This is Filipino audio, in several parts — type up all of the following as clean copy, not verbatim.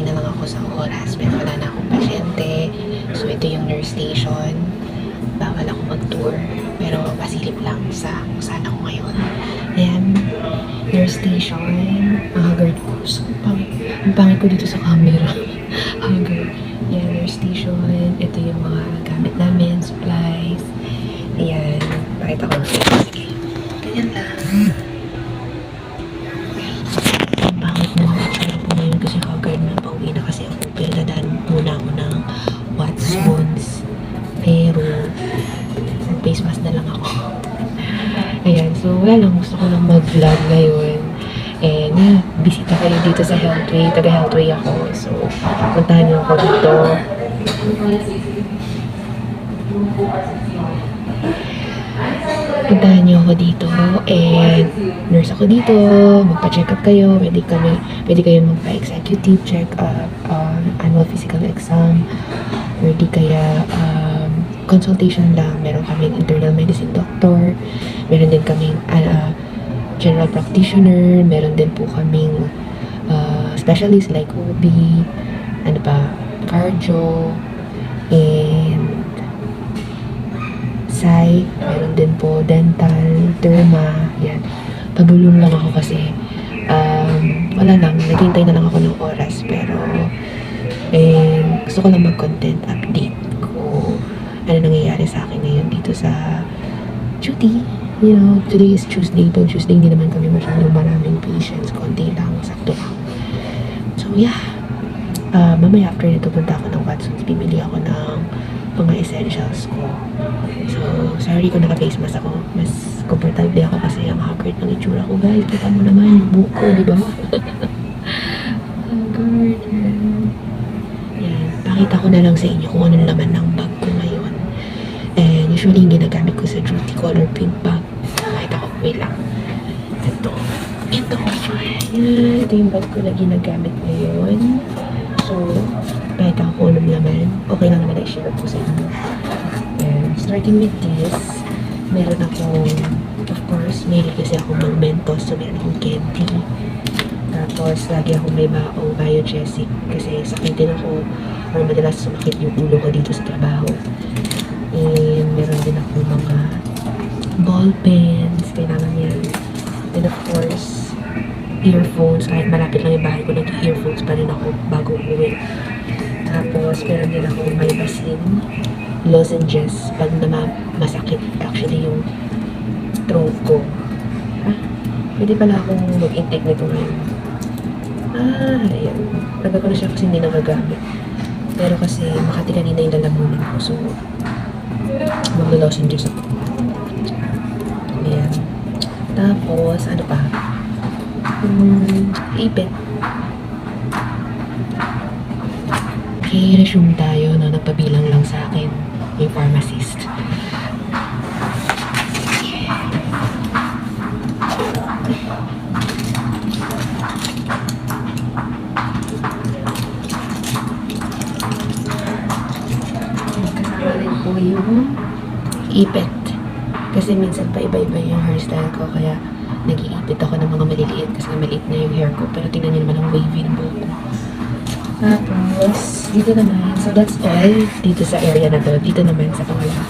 naghihintay na lang ako sa oras pero wala na akong pasyente. So ito yung nurse station. Bawal ako mag-tour pero pasilip lang sa kung saan ako ngayon. Ayan, nurse station. Ang haggard ko. So, ang pangit ko dito sa camera. Haggard. Ayan, nurse station. Ito yung mga gamit namin, supplies. Ayan, pakita ko. Sige. Ganyan lang. Ang pangit na picture ko ngayon kasi haggard na. Pauwi na kasi ako. Pero dadaan muna ako ng Watsons. Pero, face mask na lang ako. Ayan, so wala lang. Gusto ko lang mag-vlog ngayon. And bisita kayo dito sa Healthway. Taga-Healthway ako. So, puntahan niyo ako dito. Puntahan niyo ako dito. And nurse ako dito. Magpa-check up kayo. Pwede kayo magpa-executive check-up, annual physical exam. Or di kaya consultation lang. Meron kaming internal medicine doctor. Meron din kaming general practitioner. Meron din po kaming specialist like OB, ano pa, cardio, and psych. Meron din po dental, derma. Yan. Pabulong lang ako kasi wala lang. Naghintay na lang ako ng oras. Pero gusto ko lang mag-content update ko ano nangyayari sa akin ngayon dito sa duty. You know, today is Tuesday. Pag Tuesday, hindi naman kami masyadong maraming patients. Konti lang, sakto lang. So, yeah. Mamaya after nito, punta ako ng Watsons. Bibili ako ng mga essentials ko. So, sorry kung naka-face mask ako. Mas komportable ako kasi ang haggard ng itsura ko. Guys, kita mo naman yung buhok ko, di ba? Haggard. Yan. Pakita ko na lang sa inyo kung anong laman ng bag ko ngayon. And usually, yung ginagamit ko sa duty color pink bag. Pakita ko, wait lang. Ito. Yan. Ito yung bag ko na ginagamit ngayon. So, pakita ko kung anong laman. Okay lang naman i-share ko sa inyo. And starting with this, meron akong, of course, mahilig kasi akong mag-mentos. So, meron akong candy. Tapos, lagi akong may biogesic kasi sakitin ako or madalas sumakit yung ulo ko dito sa trabaho. And meron din ako mga ball pens, kailangan yan. And of course, earphones. Kahit malapit lang yung bahay ko, nag-earphones pa rin ako bago uwi. Tapos, meron din ako may basin, lozenges, pag masakit actually yung throat ko. Pwede pala akong mag-intake nito ngayon. Ayan. Tagal ko na siya kasi hindi nagagamit. Pero kasi Makati kanina yung lalamunan ko. So, mag-lozenges ako. Ayan. Tapos, ano pa? Ipit. Okay, resume tayo na nagpabilang lang sa akin yung pharmacist. Po yung ipit. Kasi minsan pa iba-iba yung hairstyle ko kaya nag-iipit ako ng mga maliliit kasi maliit na yung hair ko. Pero tingnan nyo naman ang wavy ng buhok ko. Tapos, dito naman. So, that's all dito sa area na to. Dito naman sa pangalawa.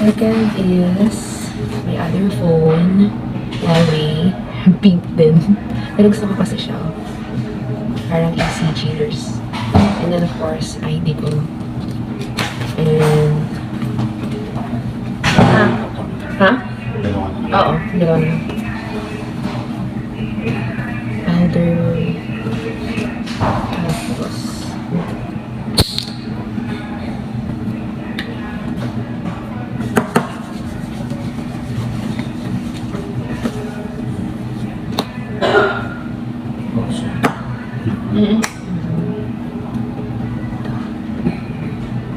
Second is my other phone. Huawei. Pink din. Pero gusto ko kasi siya. Parang ECG nurse. And then, of course, ID ko. And ha? Oo, dalawa na. Powder. Tapos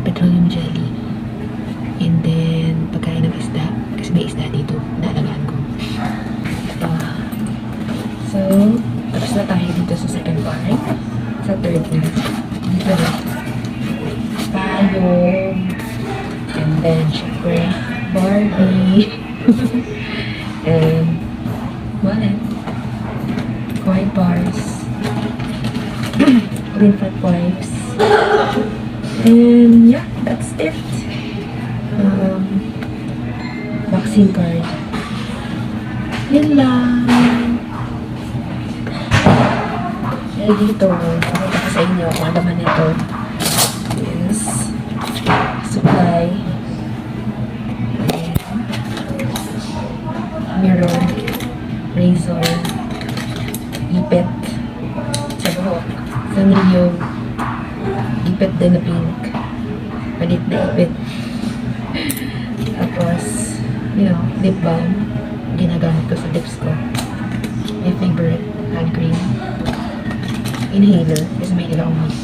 petroleum jelly. And then, pagkain ng isda. Kasi may isda dito. Naalagaan ko. So, tapos na tayo dito sa second part. Sa third na. Dito na. Payong. And then, syempre, Barbie. And, wallet. Coin bars. Green Fat Wipes. And yeah, that's it. Vaccine card. Yun lang. And dito, pakita ko sa inyo kung ano naman ito. Is supply. Mirror. Razor. Ipet. Sa buhok. Sanrio. Ipet din na pink. Palit na ipet. Tapos, lip balm. Ginagamit ko sa lips ko. My favorite hand cream. Inhaler. Kasi may ilang akong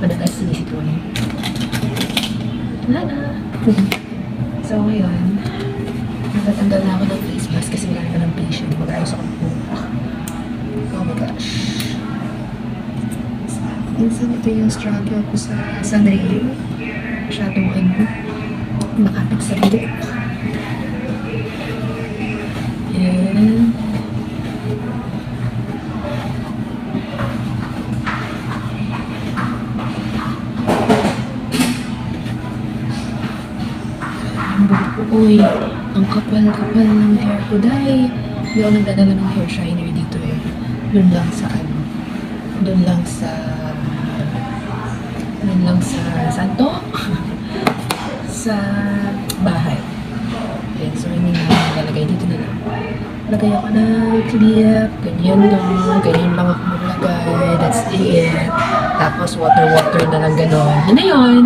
madalas sinisituan. Wala na. So, ngayon, natatanggal na ako ng face mask kasi wala na ng patient. Mag-ayos ako ng buhok. Oh my gosh. Minsan ito yung struggle ko sa sunray. Masyadong nakapit sa buhok. And uy, ang kapal-kapal ng hair ko dahil hindi ako nagdadala ng hair shiner dito eh. Doon lang saan to? Sa bahay. Okay, so hindi na nalalagay dito na lang. Lagay ako ng clip, ganyan lang ako maglagay, that's it. Tapos water na lang gano'n. Yun na yun.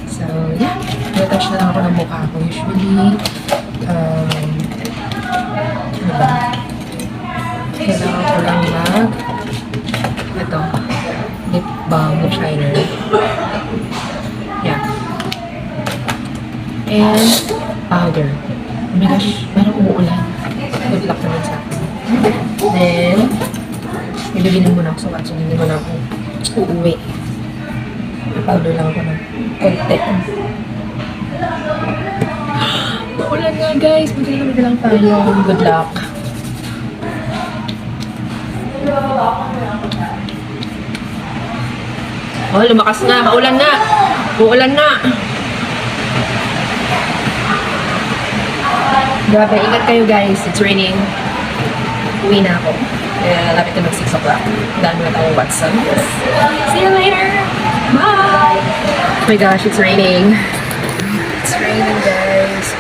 So, yeah. Retouch na lang ako ng mukha ko. Usually, ano ba? Kailangan ko lang ito, lip balm, lip shiner. Yeah. And powder. Oh my gosh, parang umuulan. Good luck naman sa akin. Then, nilaginin muna ako sa watch. Hindi mo na ako uuwi. Powder lang ako ng konti. Maulan nga guys. Magkakabit lang tayo. Good luck. Oh, lumakas na. Maulan na. Uulan na. Grabe, ingat kayo guys. It's raining. Uwi na ako. Lapit na mag 6 o'clock. Done na tayo Watson. See you later. Bye. Oh my gosh, it's raining. It's raining guys.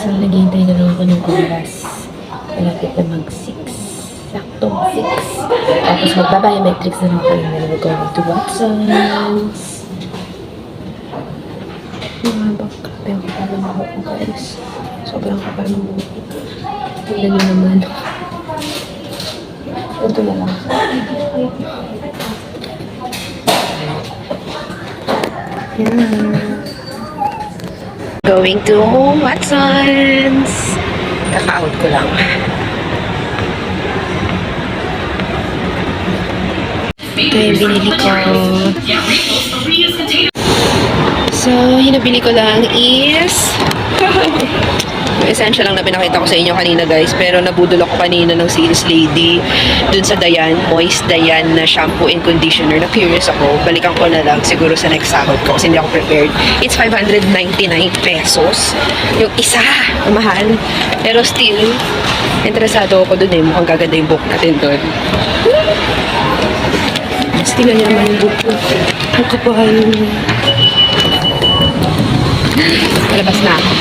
So, naghihintay na lang ako ng oras. Malapit na mag-6. Sakto, 6. Tapos magbabiometrics na lang ako. And then we're going to Watson's. Grabe ang kapal ng buhok ko, guys. Sobrang kapal ng buhok ko. Tignan nyo naman. Ito na lang. Yeah. Going to Watson's. Kaka-out ko lang. Ito yung binili ko. So, yung nabili ko lang is essential lang na pinakita ko sa inyo kanina guys, pero nabudol ako kanina ng sales lady dun sa Dayan, Moist Dayan na shampoo and conditioner. Na curious ako, balikan ko na lang siguro sa next sahod ko kasi hindi ako prepared. It's 599 pesos yung isa, mahal, pero still interesado ako dun eh, mukhang gaganda yung book natin dun. Tingnan niyo naman yung book ko, ang kapal. Malabas na ako.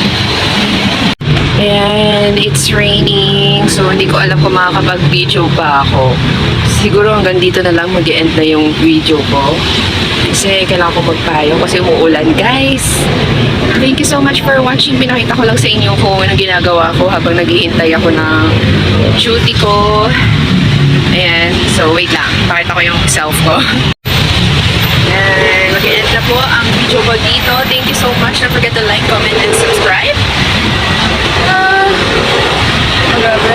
And it's raining, so hindi ko alam kung makakapag-video pa ako. Siguro hanggang dito na lang mag-e-end na yung video ko. Kasi kailangan ko magpayong kasi umuulan, guys. Thank you so much for watching. Pinakita ko lang sa inyo kung anong ginagawa ko habang naghihintay ako ng duty ko. Ayan, so wait lang. Pakita ko yung self ko. And mag-e-end na po ang video ko dito. Thank you so much. Don't forget to like, comment, and subscribe. Grabe.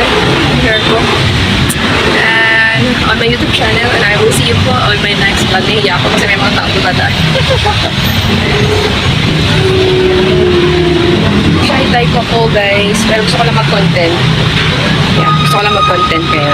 see you po on my next vlog. Nahiya ako kasi may mga tao na Shy type ako guys, pero gusto ko lang mag-content. Yeah, gusto ko lang mag-content pero